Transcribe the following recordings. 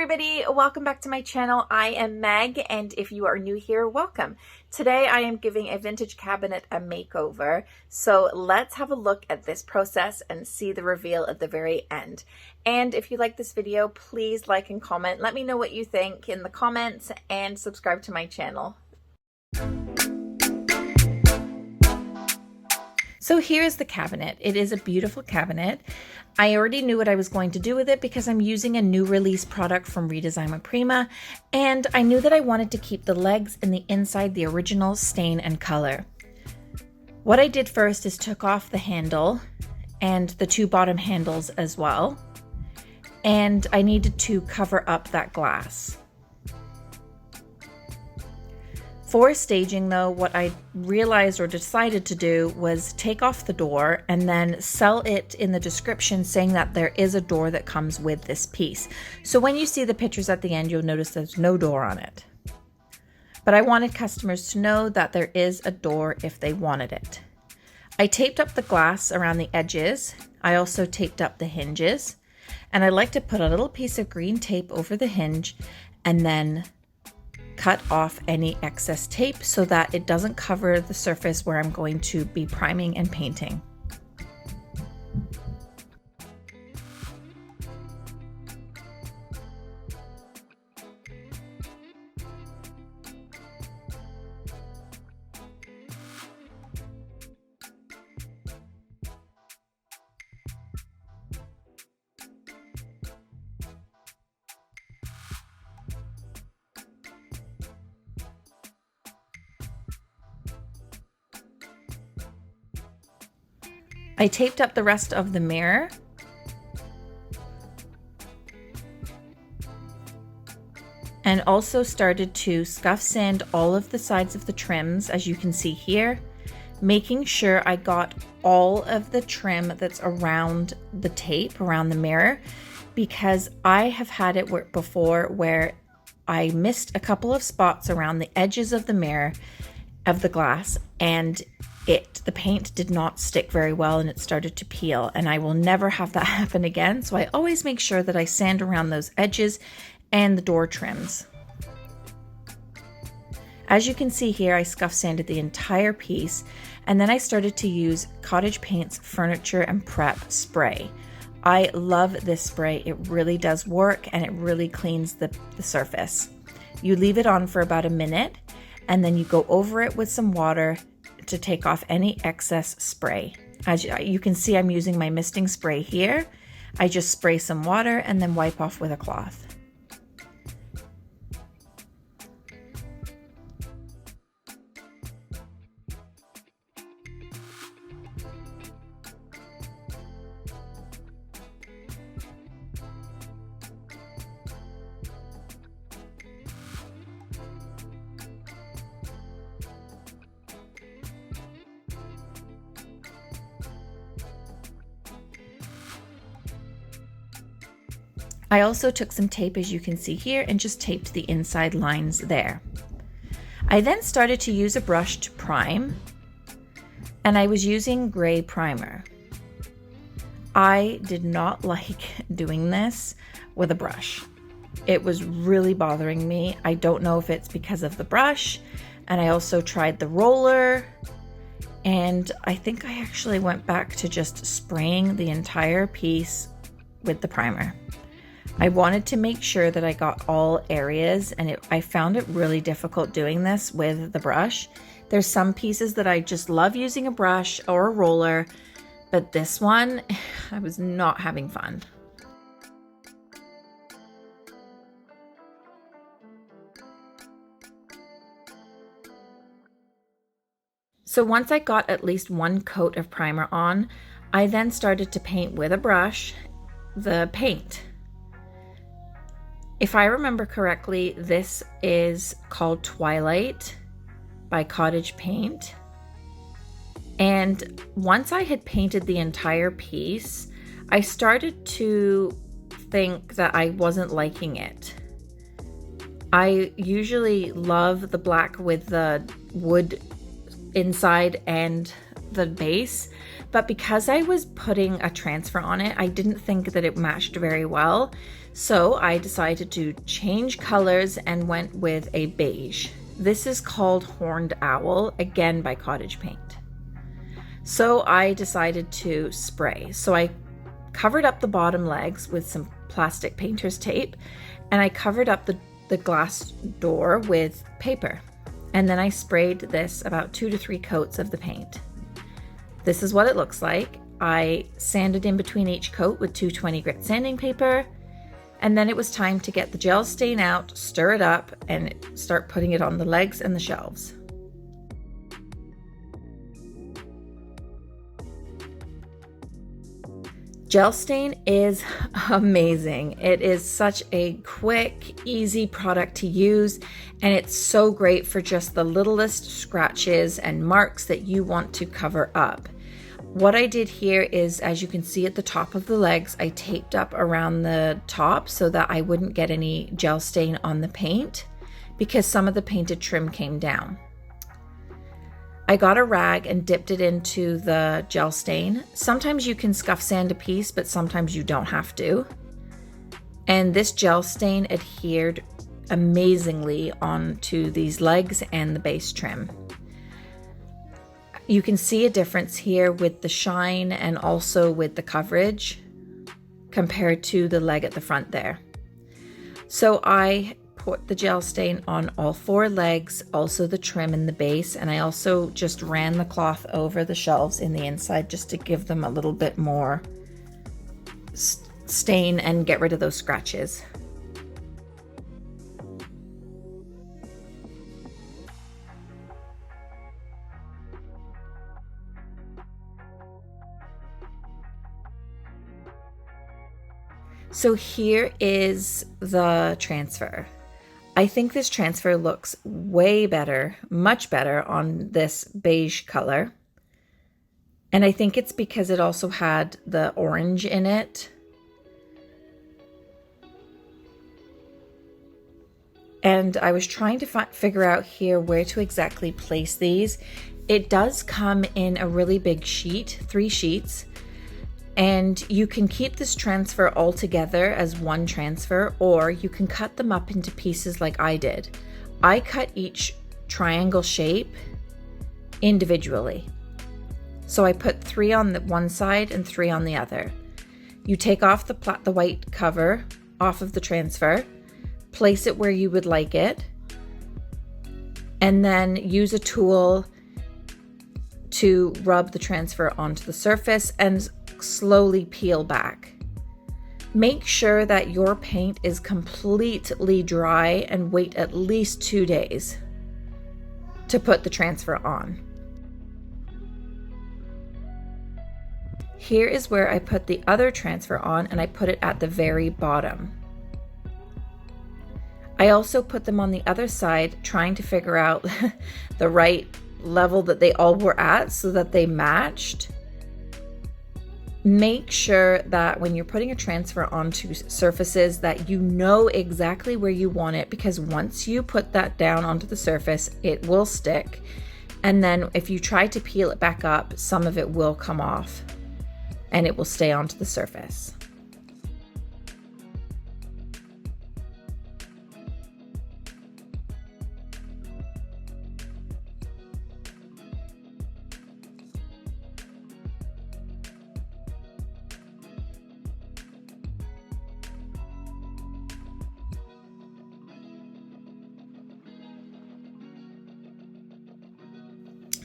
everybody, welcome back to my channel. I am Meg, and if you are new here, welcome. Today I am giving a vintage cabinet a makeover, so let's have a look at this process and see the reveal at the very end. And if you like this video, please like and comment. Let me know what you think in the comments and subscribe to my channel. So here's the cabinet. It is a beautiful cabinet. I already knew what I was going to do with it because I'm using a new release product from Redesign with Prima, and I knew that I wanted to keep the legs and the inside the original stain and color. What I did first is took off the handle and the two bottom handles as well, and I needed to cover up that glass. For staging though, what I realized or decided to do was take off the door and then sell it in the description saying that there is a door that comes with this piece. So when you see the pictures at the end, you'll notice there's no door on it. But I wanted customers to know that there is a door if they wanted it. I taped up the glass around the edges. I also taped up the hinges, and I like to put a little piece of green tape over the hinge and then cut off any excess tape so that it doesn't cover the surface where I'm going to be priming and painting. I taped up the rest of the mirror. And also started to scuff sand all of the sides of the trims, as you can see here, making sure I got all of the trim that's around the tape, around the mirror, because I have had it before where I missed a couple of spots around the edges of the mirror, of the glass, and the paint did not stick very well and it started to peel, and I will never have that happen again. So I always make sure that I sand around those edges and the door trims. As you can see here, I scuff sanded the entire piece, and then I started to use Cottage Paint's Furniture and Prep spray. I love this spray. It really does work and it really cleans the surface. You leave it on for about a minute and then you go over it with some water to take off any excess spray. As you can see, I'm using my misting spray here. I just spray some water and then wipe off with a cloth. I also took some tape, as you can see here, and just taped the inside lines there. I then started to use a brush to prime, and I was using gray primer. I did not like doing this with a brush. It was really bothering me. I don't know if it's because of the brush, and I also tried the roller, and I think I actually went back to just spraying the entire piece with the primer. I wanted to make sure that I got all areas, and I found it really difficult doing this with the brush. There's some pieces that I just love using a brush or a roller, but this one, I was not having fun. So once I got at least one coat of primer on, I then started to paint with a brush the paint. If I remember correctly, this is called Twilight by Cottage Paint. And once I had painted the entire piece, I started to think that I wasn't liking it. I usually love the black with the wood inside and the base, but because I was putting a transfer on it, I didn't think that it matched very well. So I decided to change colors and went with a beige. This is called Horned Owl, again by Cottage Paint. So I decided to spray. So I covered up the bottom legs with some plastic painter's tape, and I covered up the glass door with paper. And then I sprayed this about 2 to 3 coats of the paint. This is what it looks like. I sanded in between each coat with 220 grit sanding paper, and then it was time to get the gel stain out, stir it up, and start putting it on the legs and the shelves. Gel stain is amazing. It is such a quick, easy product to use, and it's so great for just the littlest scratches and marks that you want to cover up. What I did here is, as you can see at the top of the legs, I taped up around the top so that I wouldn't get any gel stain on the paint, because some of the painted trim came down. I got a rag and dipped it into the gel stain. Sometimes you can scuff sand a piece, but sometimes you don't have to. And this gel stain adhered amazingly onto these legs and the base trim. You can see a difference here with the shine and also with the coverage compared to the leg at the front there. So I put the gel stain on all 4 legs, also the trim and the base, and I also just ran the cloth over the shelves in the inside just to give them a little bit more stain and get rid of those scratches. So here is the transfer. I think this transfer looks way better, much better on this beige color. And I think it's because it also had the orange in it. And I was trying to figure out here where to exactly place these. It does come in a really big sheet, 3 sheets. And you can keep this transfer all together as one transfer, or you can cut them up into pieces like I did. I cut each triangle shape individually. So I put 3 on the one side and 3 on the other. You take off the white cover off of the transfer, place it where you would like it, and then use a tool to rub the transfer onto the surface and slowly peel back. Make sure that your paint is completely dry and wait at least 2 days to put the transfer on. Here is where I put the other transfer on, and I put it at the very bottom. I also put them on the other side, trying to figure out the right level that they all were at so that they matched. Make sure that when you're putting a transfer onto surfaces that you know exactly where you want it, because once you put that down onto the surface, it will stick. And then if you try to peel it back up, some of it will come off and it will stay onto the surface.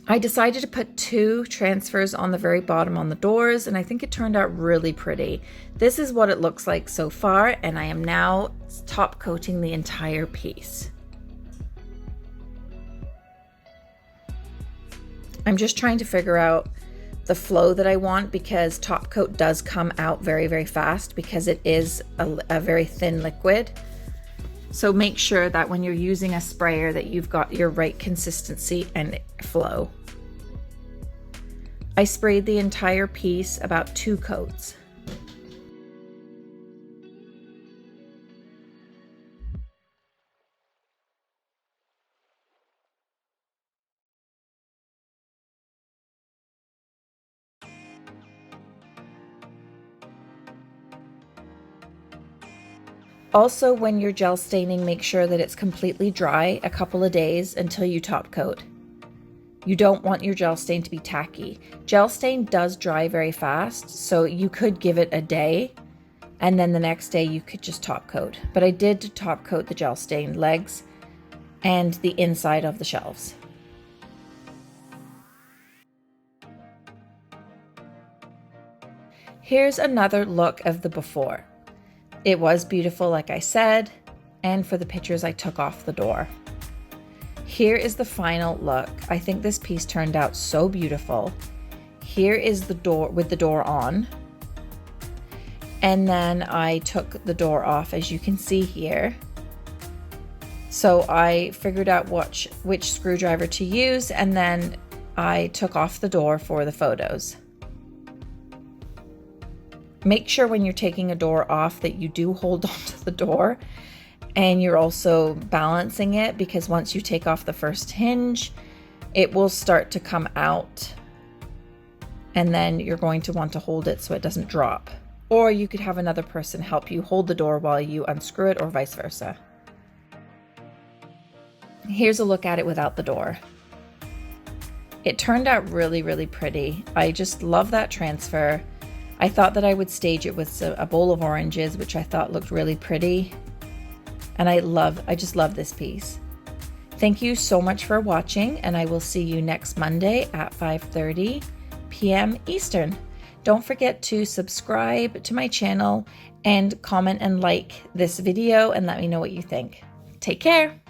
I decided to put 2 transfers on the very bottom on the doors, and I think it turned out really pretty. This is what it looks like so far, and I am now top coating the entire piece. I'm just trying to figure out the flow that I want, because top coat does come out very, very fast because it is a very thin liquid. So make sure that when you're using a sprayer that you've got your right consistency and flow. I sprayed the entire piece, about 2 coats. Also, when you're gel staining, make sure that it's completely dry a couple of days until you top coat. You don't want your gel stain to be tacky. Gel stain does dry very fast, so you could give it a day, and then the next day you could just top coat. But I did top coat the gel stained legs and the inside of the shelves. Here's another look of the before. It was beautiful, like I said, and for the pictures I took off the door. Here is the final look. I think this piece turned out so beautiful. Here is the door with the door on. And then I took the door off, as you can see here. So I figured out which screwdriver to use, and then I took off the door for the photos. Make sure when you're taking a door off that you do hold onto the door and you're also balancing it, because once you take off the first hinge, it will start to come out, and then you're going to want to hold it so it doesn't drop. Or you could have another person help you hold the door while you unscrew it, or vice versa. Here's a look at it without the door. It turned out really, really pretty. I just love that transfer. I thought that I would stage it with a bowl of oranges, which I thought looked really pretty. And I just love this piece. Thank you so much for watching, and I will see you next Monday at 5:30 p.m. Eastern. Don't forget to subscribe to my channel and comment and like this video and let me know what you think. Take care.